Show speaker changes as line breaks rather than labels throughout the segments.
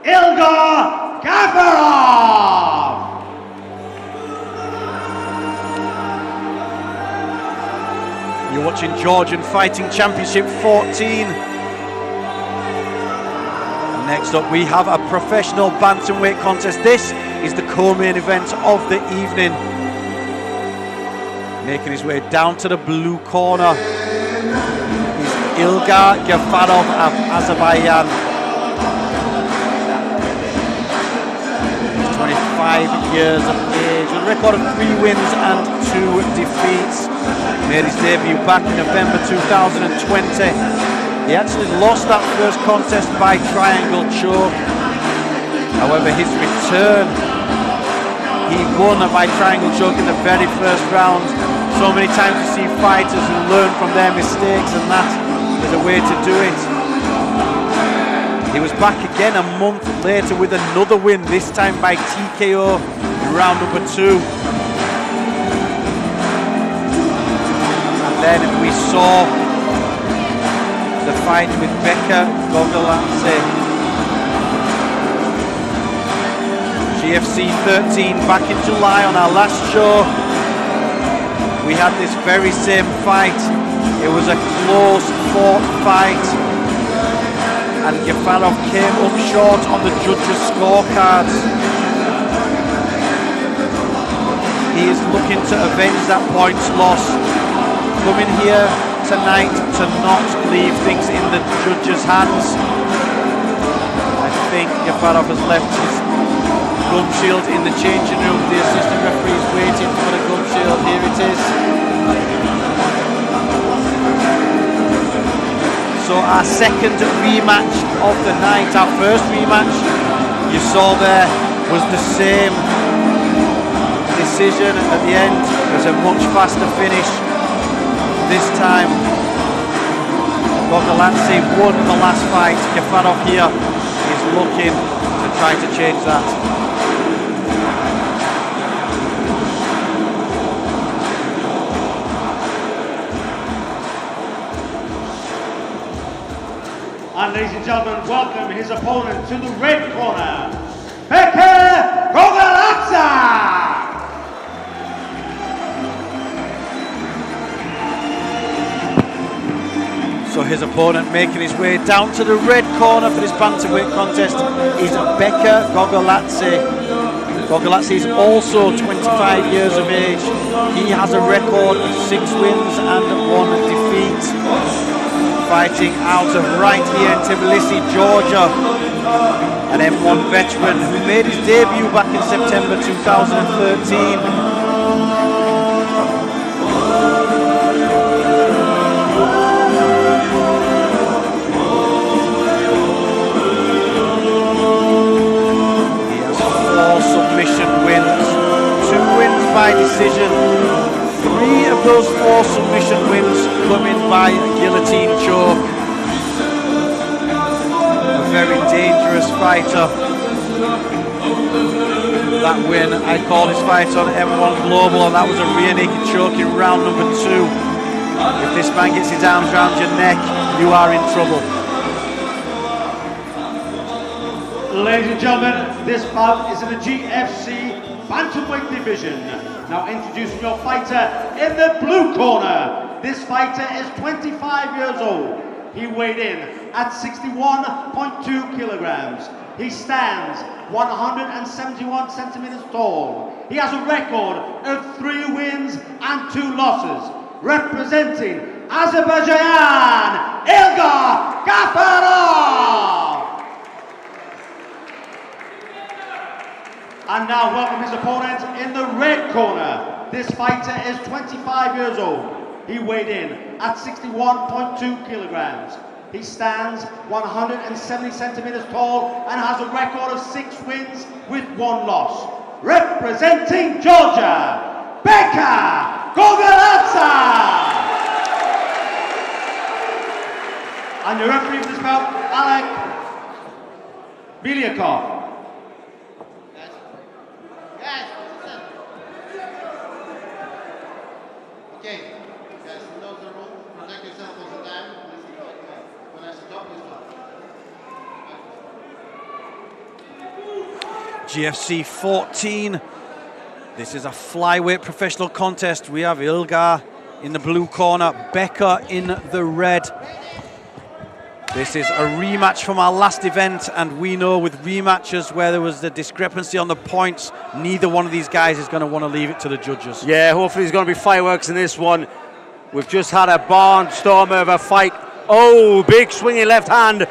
Ilgar, Gafarov.
You're watching Georgian Fighting Championship 14. Next up we have a professional bantamweight contest. This is the co-main event of the evening. Making his way down to the blue corner is Ilgar Gafarov of Azerbaijan. He's 25 years of age with a record of 3 wins and 2 defeats. Made his debut back in November 2020. He actually lost that first contest by triangle choke. However, his return, he won by triangle choke in the very first round. So many times you see fighters who learn from their mistakes, and that is a way to do it. He was back again a month later with another win, this time by TKO in round number 2. And then we saw the fight with Beka, Gogaladze. GFC 13 back in July on our last show. We had this very same fight. It was a close fought fight, and Gafarov came up short on the judges' scorecards. He is looking to avenge that points loss. Coming here tonight to not leave things in the judges' hands. I think Gafarov has left his gum shield in the changing room. The assistant referee is waiting for the gum shield. Here it is. So our second rematch of the night, our first rematch, you saw there, was the same decision at the end. It was a much faster finish. This time, Gogaladze won the last fight. Gafarov here is looking to try to change that.
And ladies and gentlemen, welcome his opponent to the red corner, Beka Gogaladze.
So his opponent making his way down to the red corner for this bantamweight contest is Beka Gogaladze. Gogaladze is also 25 years of age. He has a record of 6 wins and 1 defeat. Fighting out of right here in Tbilisi, Georgia. An M1 veteran who made his debut back in September 2013. By decision. 3 of those 4 submission wins coming by guillotine choke. A very dangerous fighter. That win, I call his fight on M1 Global, and that was a rear naked choke in round number 2. If this man gets his arms around your neck, you are in trouble.
Ladies and gentlemen, this bout is in the GFC bantamweight division. Now introducing your fighter in the blue corner. This fighter is 25 years old. He weighed in at 61.2 kilograms. He stands 171 centimeters tall. He has a record of 3 wins and 2 losses. Representing Azerbaijan, Ilgar Gafarov. And now welcome his opponent in the red corner. This fighter is 25 years old. He weighed in at 61.2 kilograms. He stands 170 centimeters tall and has a record of 6 wins with 1 loss. Representing Georgia, Beka Gogaladze. And your referee for this bout, Beka.
Okay, guys, know the rule. Protect yourself all the time. When I stop, you stop.
GFC 14. This is a flyweight professional contest. We have Ilgar in the blue corner, Beka in the red. This is a rematch from our last event, and we know with rematches where there was the discrepancy on the points, neither one of these guys is going to want to leave it to the judges.
Yeah, hopefully there's going to be fireworks in this one. We've just had a barnstormer of a fight. Oh, big swinging left hand.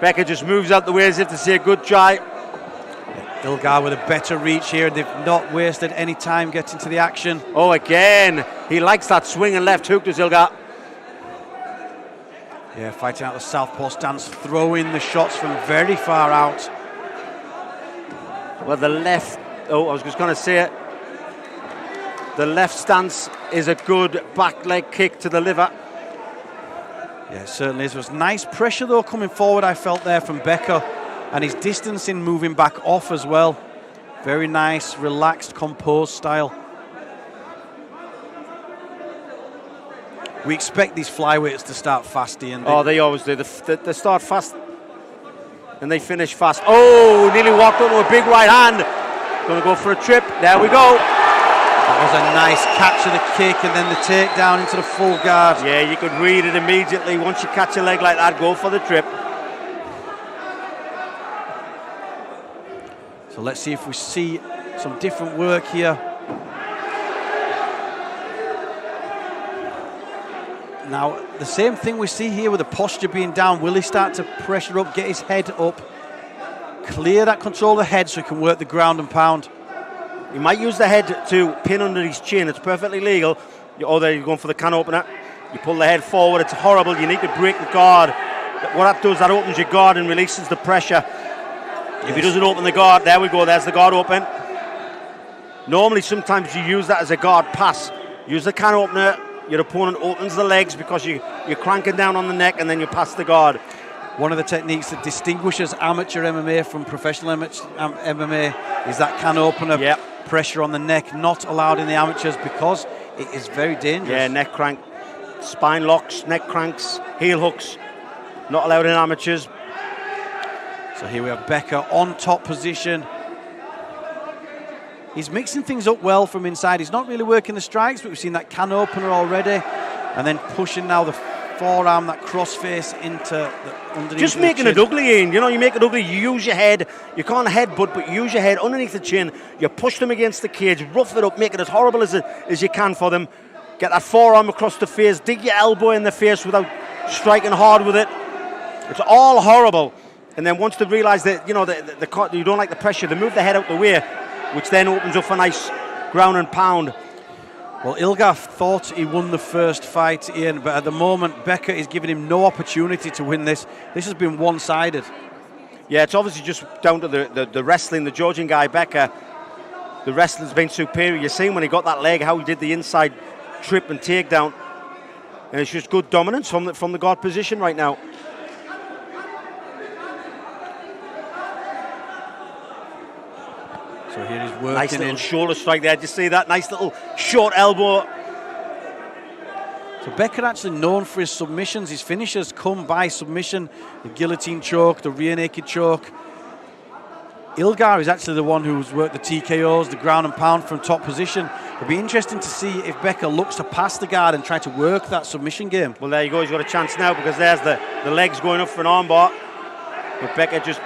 Beka just moves out the way as if to say good try.
Ilgar with a better reach here. They've not wasted any time getting to the action.
Oh, again. He likes that swinging left hook, does Ilgar.
Yeah, fighting out the southpaw stance, throwing the shots from very far out.
Well, the left, I was just going to say it. The left stance is a good back leg kick to the liver.
Yeah, it certainly is. There was nice pressure, though, coming forward, I felt there from Beka. And his distancing moving back off as well. Very nice, relaxed, composed style. We expect these flyweights to start fast, Ian.
Oh, they always do. They start fast and they finish fast. Oh, nearly walked onto a big right hand. Going to go for a trip. There we go.
That was a nice catch of the kick and then the takedown into the full guard.
Yeah, you could read it immediately. Once you catch a leg like that, go for the trip.
So let's see if we see some different work here. Now, the same thing we see here with the posture being down. Will he start to pressure up, get his head up, clear that control of the head so he can work the ground and pound?
He might use the head to pin under his chin. It's perfectly legal. Oh, there you're going for the can opener. You pull the head forward. It's horrible. You need to break the guard. What that does, that opens your guard and releases the pressure. If he doesn't open the guard, there we go. There's the guard open. Normally, sometimes you use that as a guard pass. Use the can opener. Your opponent opens the legs because you're cranking down on the neck and then you pass the guard.
One of the techniques that distinguishes amateur MMA from professional MMA is that can opener.
Yep.
Pressure on the neck, not allowed in the amateurs because it is very dangerous.
Yeah, neck crank, spine locks, neck cranks, heel hooks, not allowed in amateurs.
So here we have Beka on top position. He's mixing things up well from inside. He's not really working the strikes, but we've seen that can opener already. And then pushing now the forearm, that crossface into the underneath.
Just making it ugly, Ian. You know, you make it ugly. You use your head. You can't headbutt, but you use your head underneath the chin. You push them against the cage, rough it up, make it as horrible as you can for them. Get that forearm across the face. Dig your elbow in the face without striking hard with it. It's all horrible. And then once they realise that, you know, you don't like the pressure, they move the head out the way, which then opens up for nice ground and pound.
Well, Ilgar thought he won the first fight, Ian, but at the moment, Beka is giving him no opportunity to win this. This has been one-sided.
Yeah, it's obviously just down to the wrestling. The Georgian guy, Beka, the wrestling's been superior. You're seeing when he got that leg, how he did the inside trip and takedown. And it's just good dominance from the guard position right now.
So here he's working.
Nice little shoulder strike there. Did you see that? Nice little short elbow.
So Beka actually known for his submissions. His finishes come by submission. The guillotine choke, the rear naked choke. Ilgar is actually the one who's worked the TKOs, the ground and pound from top position. It'll be interesting to see if Beka looks to pass the guard and try to work that submission game.
Well, there you go. He's got a chance now because there's the legs going up for an armbar. But Beka just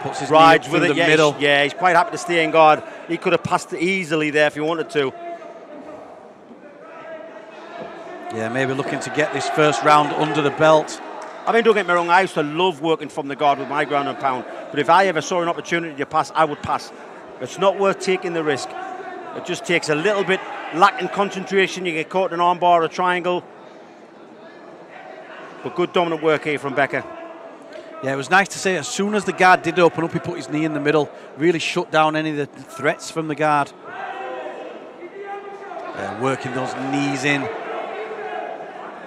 puts his
rides
knee
with
through
it.
the middle.
He's quite happy to stay in guard. He could have passed it easily there if he wanted to.
Yeah, maybe looking to get this first round under the belt.
I mean, don't get me wrong, I used to love working from the guard with my ground and pound. But if I ever saw an opportunity to pass, I would pass. It's not worth taking the risk. It just takes a little bit lacking concentration. You get caught in an armbar or a triangle. But good dominant work here from Beka.
Yeah, it was nice to see as soon as the guard did open up, he put his knee in the middle, really shut down any of the threats from the guard. Working those knees in.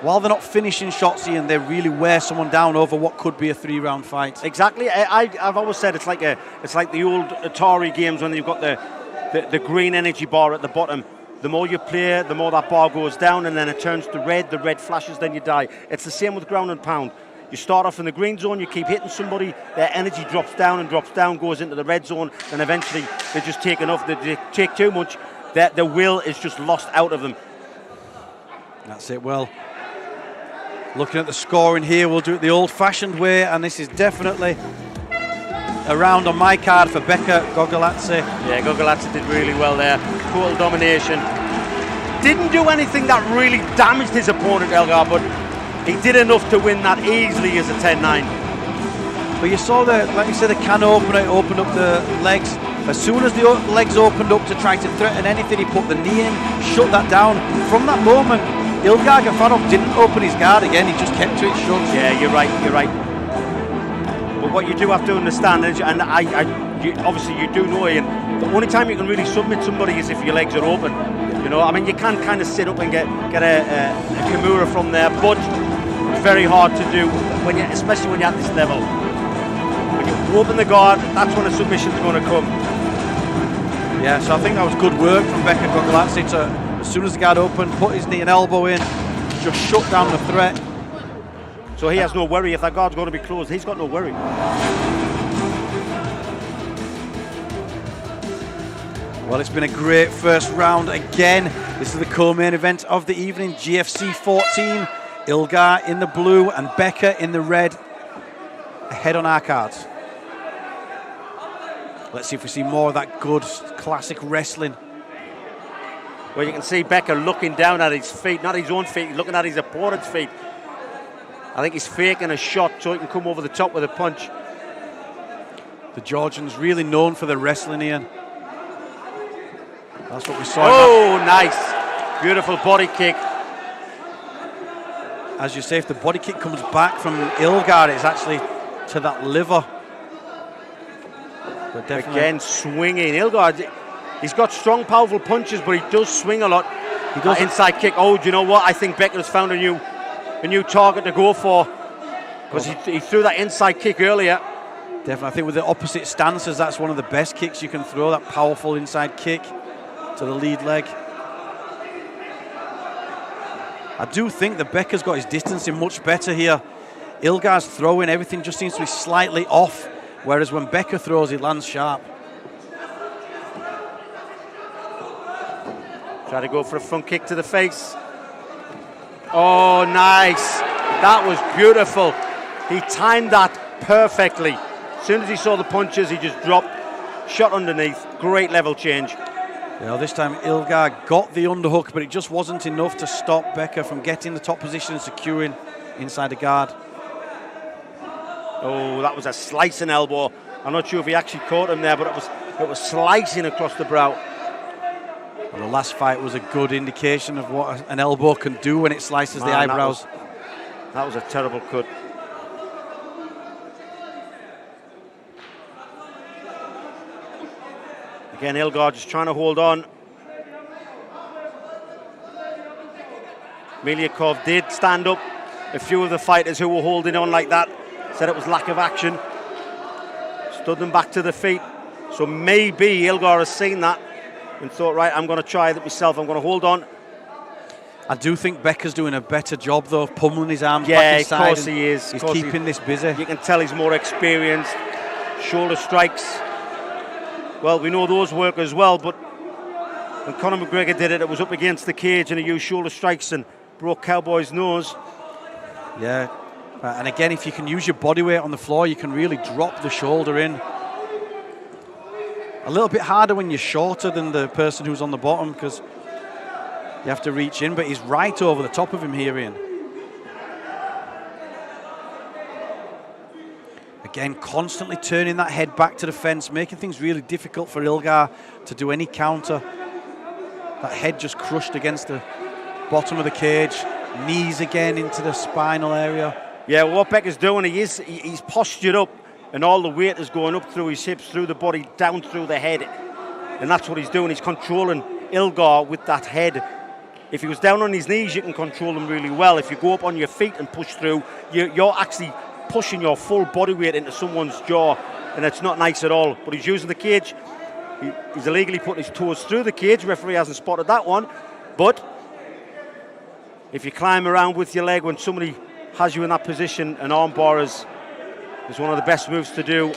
While they're not finishing shots, Ian, they really wear someone down over what could be a 3-round fight.
Exactly. I've always said it's like the old Atari games when you've got the green energy bar at the bottom. The more you play, the more that bar goes down, and then it turns to red. The red flashes, then you die. It's the same with ground and pound. You start off in the green zone, you keep hitting somebody, their energy drops down, goes into the red zone, and eventually they just take enough, they take too much, that the will is just lost out of them.
That's it. Well, looking at the scoring here, we'll do it the old-fashioned way, and this is definitely a round on my card for Beka Gogaladze.
Yeah, Gogaladze did really well there. Total domination. Didn't do anything that really damaged his opponent, Ilgar, but he did enough to win that easily as a 10-9.
But you saw like you said, the can opener, it opened up the legs. As soon as the legs opened up to try to threaten anything, he put the knee in, shut that down. From that moment, Ilgar Gafarov didn't open his guard again, he just kept it shut.
Yeah, you're right. But what you do have to understand, and obviously you do know, Ian, the only time you can really submit somebody is if your legs are open. You know, I mean, you can kind of sit up and get a Kimura from there, but it's very hard to do, especially when you're at this level. When you open the guard, that's when a submission's going to come.
Yeah, so I think that was good work from Beka Gogaladze to, as soon as the guard opened, put his knee and elbow in, just shut down the threat.
So he has no worry. If that guard's going to be closed, he's got no worry.
Well, it's been a great first round again. This is the co-main event of the evening, GFC 14. Ilgar in the blue and Beka in the red. Ahead on our cards. Let's see if we see more of that good classic wrestling.
Well, you can see Beka looking down at his feet, not his own feet, looking at his opponent's feet. I think he's faking a shot so he can come over the top with a punch.
The Georgians really known for the wrestling, Ian. That's what we saw.
Oh, nice. Beautiful body kick.
As you say, if the body kick comes back from Ilgar, it's actually to that liver. But definitely.
Again, swinging. Ilgar, he's got strong, powerful punches, but he does swing a lot. He does inside kick. Oh, do you know what? I think Beka's found a new target to go for, because he threw that inside kick earlier.
Definitely. I think with the opposite stances, that's one of the best kicks you can throw, that powerful inside kick to the lead leg. I do think that Beka's got his distancing much better here. Ilgar's throwing, everything just seems to be slightly off, whereas when Beka throws, he lands sharp.
Try to go for a front kick to the face. Oh, nice. That was beautiful. He timed that perfectly. As soon as he saw the punches, he just dropped, shot underneath. Great level change.
Yeah, this time Ilgar got the underhook, but it just wasn't enough to stop Beka from getting the top position and securing inside the guard.
Oh, that was a slicing elbow. I'm not sure if he actually caught him there, but it was slicing across the brow.
Well, the last fight was a good indication of what an elbow can do when it slices the eyebrows.
That was a terrible cut. Again, Ilgar just trying to hold on. Miliakov did stand up. A few of the fighters who were holding on like that said it was lack of action. Stood them back to the feet. So maybe Ilgar has seen that and thought, right, I'm going to try that myself. I'm going to hold on.
I do think Beka's doing a better job, though, of pummeling his arms
back
inside.
Yeah, of course he is.
He's keeping this busy.
You can tell he's more experienced. Shoulder strikes. Well, we know those work as well, but when Conor McGregor did it, it was up against the cage and he used shoulder strikes and broke Cowboy's nose.
Yeah, and again, if you can use your body weight on the floor, you can really drop the shoulder in. A little bit harder when you're shorter than the person who's on the bottom, because you have to reach in, but he's right over the top of him here, Ian. Again, constantly turning that head back to the fence, making things really difficult for Ilgar to do any counter. That head just crushed against the bottom of the cage. Knees again into the spinal area.
Yeah, what Beka's doing, he's postured up and all the weight is going up through his hips, through the body, down through the head. And that's what he's doing. He's controlling Ilgar with that head. If he was down on his knees, you can control him really well. If you go up on your feet and push through, you're actually pushing your full body weight into someone's jaw, and it's not nice at all. But he's using the cage. He's illegally putting his toes through the cage. Referee hasn't spotted that one. But if you climb around with your leg when somebody has you in that position, an armbar is one of the best moves to do.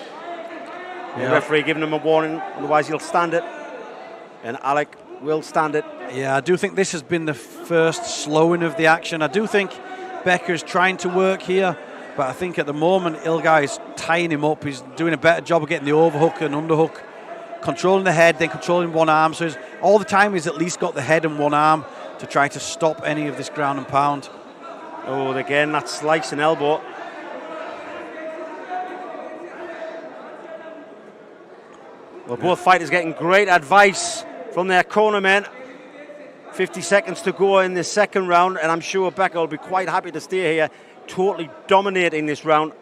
The referee giving him a warning, otherwise he'll stand it. And Alec will stand it.
Yeah, I do think this has been the first slowing of the action. I do think Beka is trying to work here, but I think at the moment Ilgar is tying him up. He's doing a better job of getting the overhook and underhook, controlling the head, then controlling one arm. So all the time he's at least got the head and one arm to try to stop any of this ground and pound.
Oh, again, that slice and elbow. Well, both fighters getting great advice from their corner men. 50 seconds to go in the second round, and I'm sure Beka will be quite happy to stay here, totally dominating this round.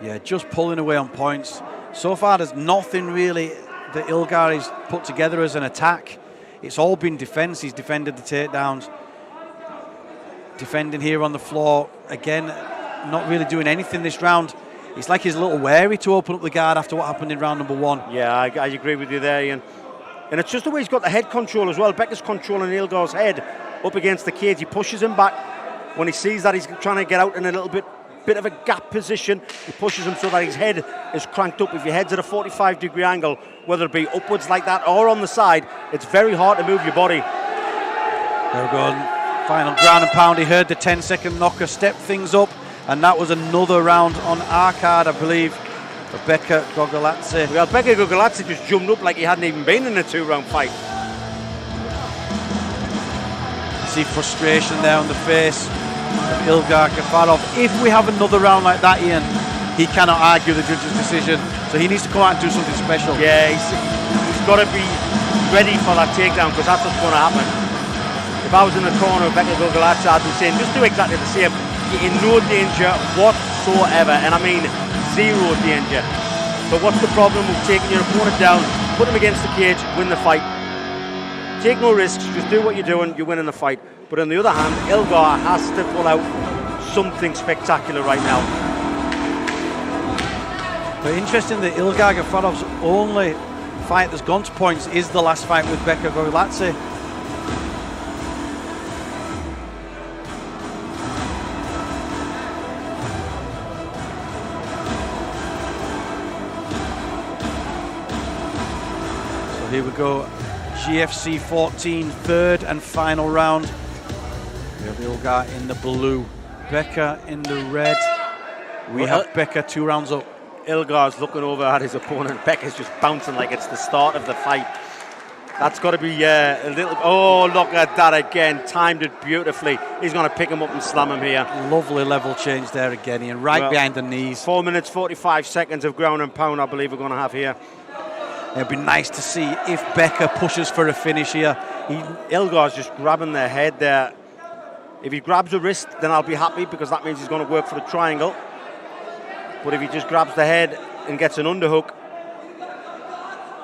Yeah, just pulling away on points. So far, there's nothing really that Ilgar has put together as an attack. It's all been defense. He's defended the takedowns. Defending here on the floor. Again, not really doing anything this round. It's like he's a little wary to open up the guard after what happened in round number one.
Yeah, I agree with you there, Ian. And it's just the way he's got the head control as well. Beka's controlling Ilgar's head up against the cage. He pushes him back. When he sees that he's trying to get out in a little bit of a gap position, he pushes him so that his head is cranked up. If your head's at a 45-degree angle, whether it be upwards like that or on the side, it's very hard to move your body.
There we go. Final ground and pound. He heard the 10-second knocker, stepped things up, and that was another round on our card, I believe, for Beka Gogaladze.
Well, Beka Gogaladze just jumped up like he hadn't even been in a two-round fight.
See frustration there on the face of Ilgar Gafarov. If we have another round like that, Ian, he cannot argue the judge's decision, so he needs to come out and do something special.
Yeah, he's got to be ready for that takedown, because that's what's going to happen. If I was in the corner of Beka Gogaladze, I'd be saying, just do exactly the same. You're in no danger whatsoever, and I mean zero danger. But what's the problem with taking your opponent down, put him against the cage, win the fight? Take no risks, just do what you're doing, you're winning the fight. But on the other hand, Ilgar has to pull out something spectacular right now.
But interesting that Ilgar Gafarov's only fight that's gone to points is the last fight with Beka Gogaladze. So here we go. GFC 14, third and final round. We have Ilgar in the blue, Beka in the red. We have Beka 2 rounds up.
Ilgar's looking over at his opponent. Beka's just bouncing like it's the start of the fight. That's got to be a little... Oh, look at that again. Timed it beautifully. He's going to pick him up and slam him here.
Lovely level change there again, Ian. Right behind the knees.
4 minutes, 45 seconds of ground and pound, I believe we're going to have here.
It'd be nice to see if Beka pushes for a finish here.
Ilgar's just grabbing the head there. If he grabs a wrist, then I'll be happy, because that means he's going to work for the triangle. But if he just grabs the head and gets an underhook,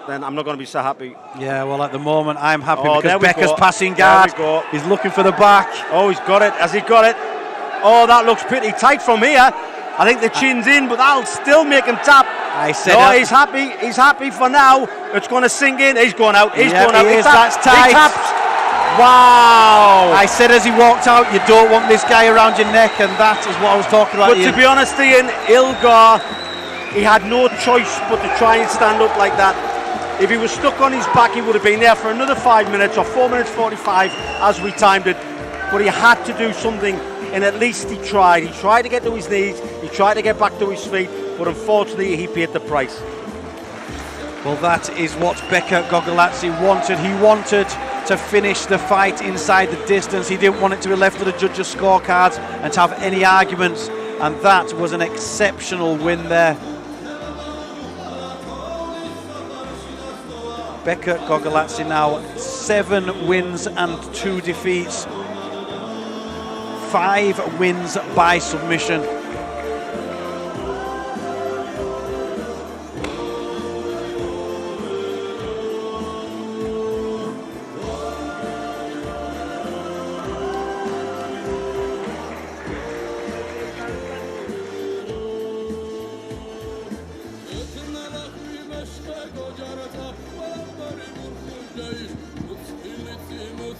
then I'm not going to be so happy.
Yeah, well, at the moment, I'm happy because Beka's
go.
passing guard. He's looking for the back.
Oh, he's got it. Has he got it? Oh, that looks pretty tight from here. I think the chin's in, but that'll still make him tap.
I said
no, he's happy. He's happy for now. It's going to sink in. He's going out. He's going out.
He is. That's tight.
He taps. Wow.
I said as he walked out, you don't want this guy around your neck, and that is what I was talking about.
But to be honest, Ian, Ilgar, he had no choice but to try and stand up like that. If he was stuck on his back, he would have been there for another 5 minutes or 4 minutes 45 as we timed it. But he had to do something, and at least he tried. He tried to get to his knees. He tried to get back to his feet, but unfortunately, he paid the price.
Well, that is what Beka Gogaladze wanted. He wanted to finish the fight inside the distance. He didn't want it to be left to the judges' scorecards and to have any arguments, and that was an exceptional win there. Beka Gogaladze now 7 wins and 2 defeats. 5 wins by submission.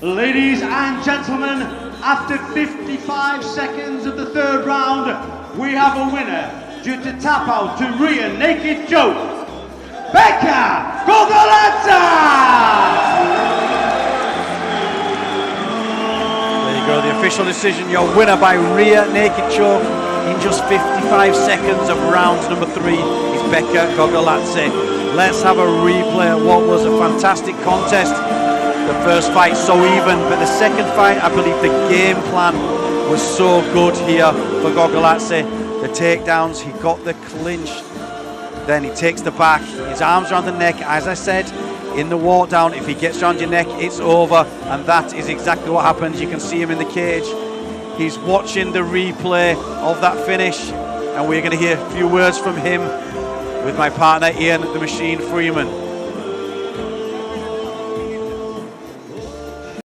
Ladies and gentlemen, After 55 seconds of the third round, we have a winner due to tap out to rear naked choke. Beka Gogaladze!
There you go, the official decision. Your winner by rear naked choke in just 55 seconds of round number 3 is Beka Gogaladze. Let's have a replay of what was a fantastic contest. The first fight so even, but the second fight, I believe the game plan was so good here for Gogaladze. The takedowns, he got the clinch, then he takes the back, his arms around the neck. As I said, in the walk down, if he gets around your neck, it's over, and that is exactly what happens. You can see him in the cage. He's watching the replay of that finish, and we're going to hear a few words from him with my partner Ian the Machine Freeman.